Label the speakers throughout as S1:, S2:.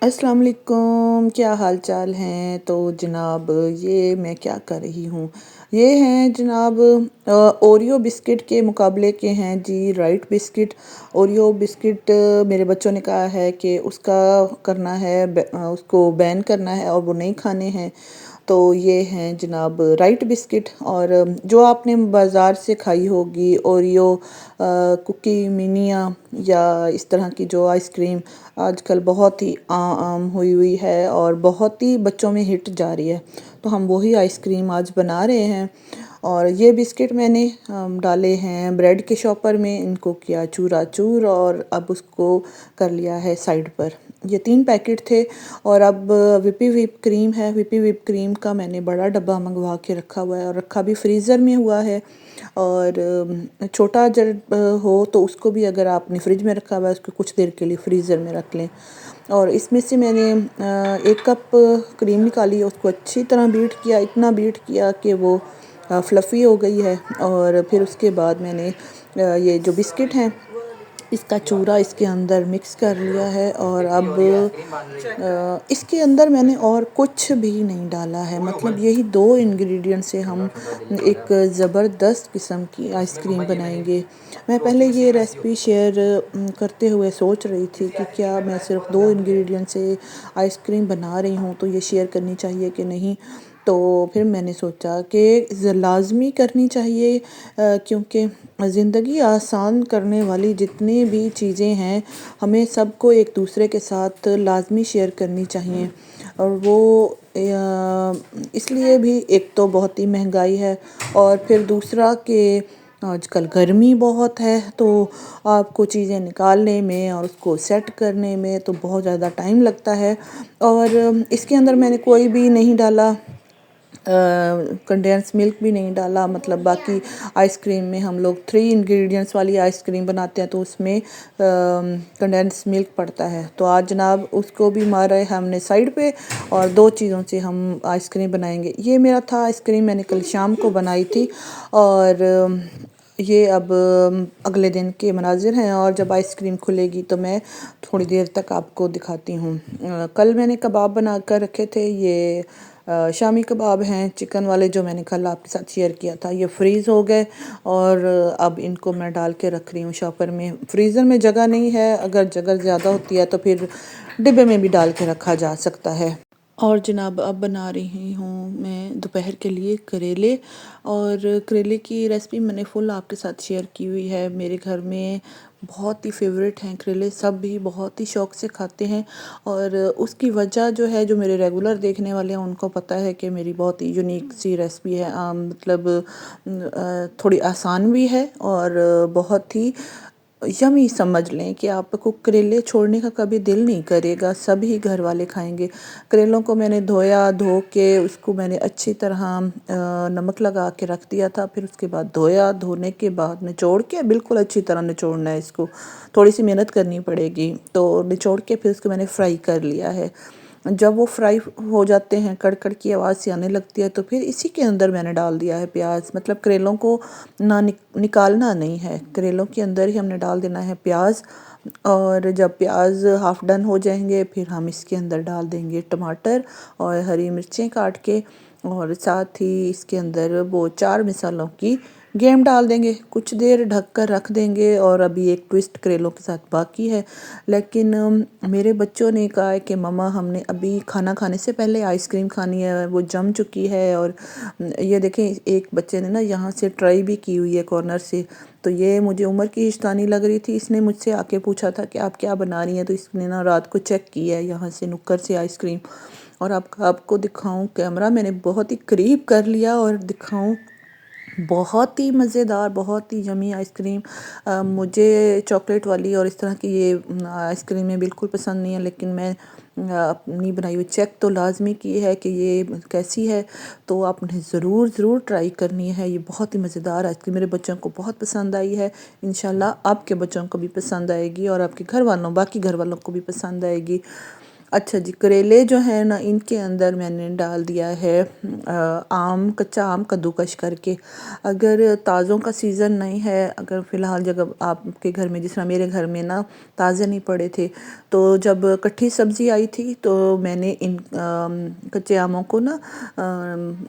S1: अस्सलाम वालेकुम, क्या हाल चाल हैं। तो जनाब ये मैं क्या कर रही हूँ, ये हैं जनाब ओरियो बिस्किट के मुकाबले के हैं जी राइट बिस्किट। ओरियो बिस्किट मेरे बच्चों ने कहा है कि उसका करना है उसको बैन करना है और वो नहीं खाने हैं। तो ये हैं जनाब राइट बिस्किट। और जो आपने बाज़ार से खाई होगी ओरियो कुकी मिनिया या इस तरह की जो आइसक्रीम आजकल बहुत ही आम हुई हुई है और बहुत ही बच्चों में हिट जा रही है, तो हम वही आइसक्रीम आज बना रहे हैं। और ये बिस्किट मैंने डाले हैं ब्रेड के शॉपर में, इनको किया चूरा चूर और अब उसको कर लिया है साइड पर। ये 3 पैकेट थे। और अब विपी व्हिप क्रीम है, विपी व्हिप क्रीम का मैंने बड़ा डब्बा मंगवा के रखा हुआ है और रखा भी फ्रीज़र में हुआ है। और छोटा जब हो तो उसको भी अगर आपने फ्रिज में रखा हुआ है उसको कुछ देर के लिए फ्रीज़र में रख लें। और इसमें से मैंने 1 कप क्रीम निकाली, उसको अच्छी तरह बीट किया, इतना बीट किया कि वो फ्लफ़ी हो गई है। और फिर उसके बाद मैंने ये जो बिस्किट हैं इसका चूरा इसके अंदर मिक्स कर लिया है। और अब इसके अंदर मैंने और कुछ भी नहीं डाला है, मतलब यही 2 इंग्रेडिएंट से हम एक ज़बरदस्त किस्म की आइसक्रीम बनाएंगे। मैं पहले ये रेसिपी शेयर करते हुए सोच रही थी कि क्या मैं सिर्फ 2 इंग्रेडिएंट से आइसक्रीम बना रही हूँ तो ये शेयर करनी चाहिए कि नहीं। तो फिर मैंने सोचा कि लाज़मी करनी चाहिए, क्योंकि ज़िंदगी आसान करने वाली जितनी भी चीज़ें हैं हमें सबको एक दूसरे के साथ लाज़मी शेयर करनी चाहिए। और वो इसलिए भी एक तो बहुत ही महंगाई है और फिर दूसरा कि आजकल गर्मी बहुत है, तो आपको चीज़ें निकालने में और उसको सेट करने में तो बहुत ज़्यादा टाइम लगता है। और इसके अंदर मैंने कोई भी नहीं डाला, कंडेंस मिल्क भी नहीं डाला। मतलब बाकी आइसक्रीम में हम लोग 3 इंग्रेडिएंट्स वाली आइसक्रीम बनाते हैं तो उसमें कंडेंस मिल्क पड़ता है। तो आज जनाब उसको भी मारा है हमने साइड पे और 2 चीज़ों से हम आइसक्रीम बनाएंगे। ये मेरा था आइसक्रीम, मैंने कल शाम को बनाई थी। और ये अब अगले दिन के मनाजिर हैं और जब आइसक्रीम खुलेगी तो मैं थोड़ी देर तक आपको दिखाती हूँ। कल मैंने कबाब बना कर रखे थे, ये शामी कबाब हैं चिकन वाले जो मैंने कल आपके साथ शेयर किया था, ये फ्रीज़ हो गए। और अब इनको मैं डाल के रख रही हूँ शॉपर में। फ्रीज़र में जगह नहीं है, अगर जगह ज़्यादा होती है तो फिर डिब्बे में भी डाल के रखा जा सकता है। और जनाब अब बना रही हूँ मैं दोपहर के लिए करेले। और करेले की रेसिपी मैंने फुल आपके साथ शेयर की हुई है। मेरे घर में बहुत ही फेवरेट हैं करेले, सब भी बहुत ही शौक़ से खाते हैं। और उसकी वजह जो है, जो मेरे रेगुलर देखने वाले हैं उनको पता है कि मेरी बहुत ही यूनिक सी रेसिपी है। मतलब थोड़ी आसान भी है और बहुत ही यमी समझ लें कि आपको करेले छोड़ने का कभी दिल नहीं करेगा, सभी घर वाले खाएंगे। करेलों को मैंने धो के उसको मैंने अच्छी तरह नमक लगा के रख दिया था। फिर उसके बाद धोने के बाद निचोड़ के बिल्कुल अच्छी तरह निचोड़ना है इसको, थोड़ी सी मेहनत करनी पड़ेगी। तो निचोड़ के फिर उसको मैंने फ्राई कर लिया है। जब वो फ्राई हो जाते हैं, कड़कड़ की आवाज़ सी आने लगती है, तो फिर इसी के अंदर मैंने डाल दिया है प्याज। मतलब करेलों को ना निकालना नहीं है, करेलों के अंदर ही हमने डाल देना है प्याज। और जब प्याज हाफ डन हो जाएंगे फिर हम इसके अंदर डाल देंगे टमाटर और हरी मिर्चें काट के। और साथ ही इसके अंदर वो 4 मसालों की गेम डाल देंगे, कुछ देर ढक कर रख देंगे। और अभी एक ट्विस्ट करेलों के साथ बाकी है, लेकिन मेरे बच्चों ने कहा है कि मम्मा हमने अभी खाना खाने से पहले आइसक्रीम खानी है, वो जम चुकी है। और ये देखें, एक बच्चे ने ना यहाँ से ट्राई भी की हुई है कॉर्नर से। तो ये मुझे उम्र की हिचतानी लग रही थी, इसने मुझसे आके पूछा था कि आप क्या बना रही हैं। तो इसने ना रात को चेक किया है यहाँ से नुक्कड़ से आइसक्रीम। और आपको दिखाऊं, कैमरा मैंने बहुत ही करीब कर लिया और दिखाऊं, बहुत ही मज़ेदार, बहुत ही यमी आइसक्रीम। मुझे चॉकलेट वाली और इस तरह की ये आइसक्रीमें बिल्कुल पसंद नहीं है, लेकिन मैं अपनी बनाई हुई चेक तो लाजमी की है कि ये कैसी है। तो आपने ज़रूर ट्राई करनी है, ये बहुत ही मज़ेदार आइसक्रीम मेरे बच्चों को बहुत पसंद आई है। इंशाल्लाह आपके बच्चों को भी पसंद आएगी और आपके घर वालों, बाकी घर वालों को भी पसंद आएगी। अच्छा जी, करेले जो है ना इनके अंदर मैंने डाल दिया है आम, कच्चा आम कद्दूकश करके। अगर ताज़ों का सीज़न नहीं है, अगर फ़िलहाल जब आपके घर में, जिस तरह मेरे घर में ना ताज़े नहीं पड़े थे, तो जब कट्ठी सब्ज़ी आई थी तो मैंने इन कच्चे आमों को ना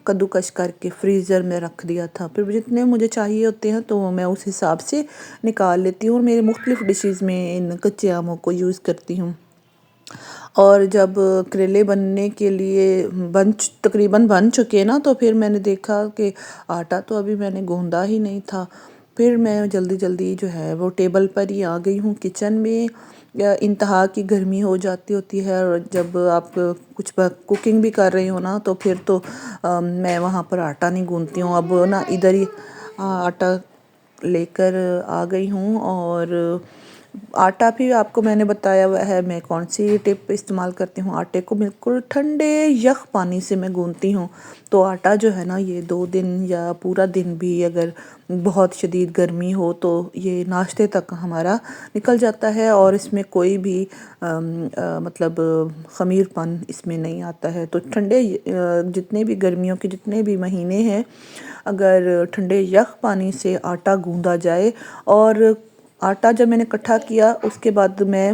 S1: कद्दूकश करके फ्रीज़र में रख दिया था। फिर जितने मुझे चाहिए होते हैं तो मैं उस हिसाब से निकाल लेती हूँ और मेरे मुख्तलिफ़ डिशेज़ में इन कच्चे आमों को यूज़ करती हूँ। और जब करेले बनने के लिए तकरीबन बन चुके ना, तो फिर मैंने देखा कि आटा तो अभी मैंने गूंदा ही नहीं था। फिर मैं जल्दी जल्दी जो है वो टेबल पर ही आ गई हूँ किचन में। इंतहा की गर्मी हो जाती होती है और जब आप कुछ कुकिंग भी कर रही हो ना, तो फिर तो मैं वहाँ पर आटा नहीं गूंदती हूँ। अब ना इधर ही आटा लेकर आ गई हूँ। और आटा भी आपको मैंने बताया हुआ है मैं कौन सी टिप इस्तेमाल करती हूँ। आटे को बिल्कुल ठंडे यख पानी से मैं गूंथती हूँ, तो आटा जो है ना ये 2 दिन या पूरा दिन भी अगर बहुत शदीद गर्मी हो तो ये नाश्ते तक हमारा निकल जाता है और इसमें कोई भी मतलब ख़मीरपन इसमें नहीं आता है। तो ठंडे जितने भी गर्मियों के जितने भी महीने हैं, अगर ठंडे यख पानी से आटा गूंदा जाए और आटा जब मैंने इकट्ठा किया उसके बाद मैं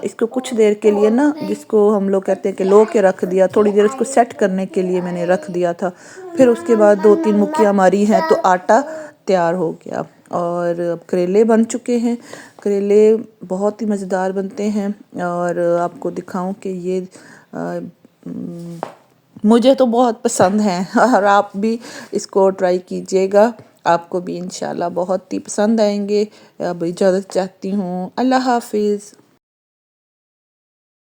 S1: इसको कुछ देर के लिए ना, जिसको हम लोग कहते हैं कि लो के रख दिया, थोड़ी देर इसको सेट करने के लिए मैंने रख दिया था। फिर उसके बाद 2-3 मुक्कियाँ मारी हैं तो आटा तैयार हो गया। और अब करेले बन चुके हैं। करेले बहुत ही मज़ेदार बनते हैं और आपको दिखाऊं कि ये मुझे तो बहुत पसंद है और आप भी इसको ट्राई कीजिएगा, आपको भी इंशाल्लाह बहुत ही पसंद आएंगे। अब इजाज़त चाहती हूँ, अल्लाह हाफिज़।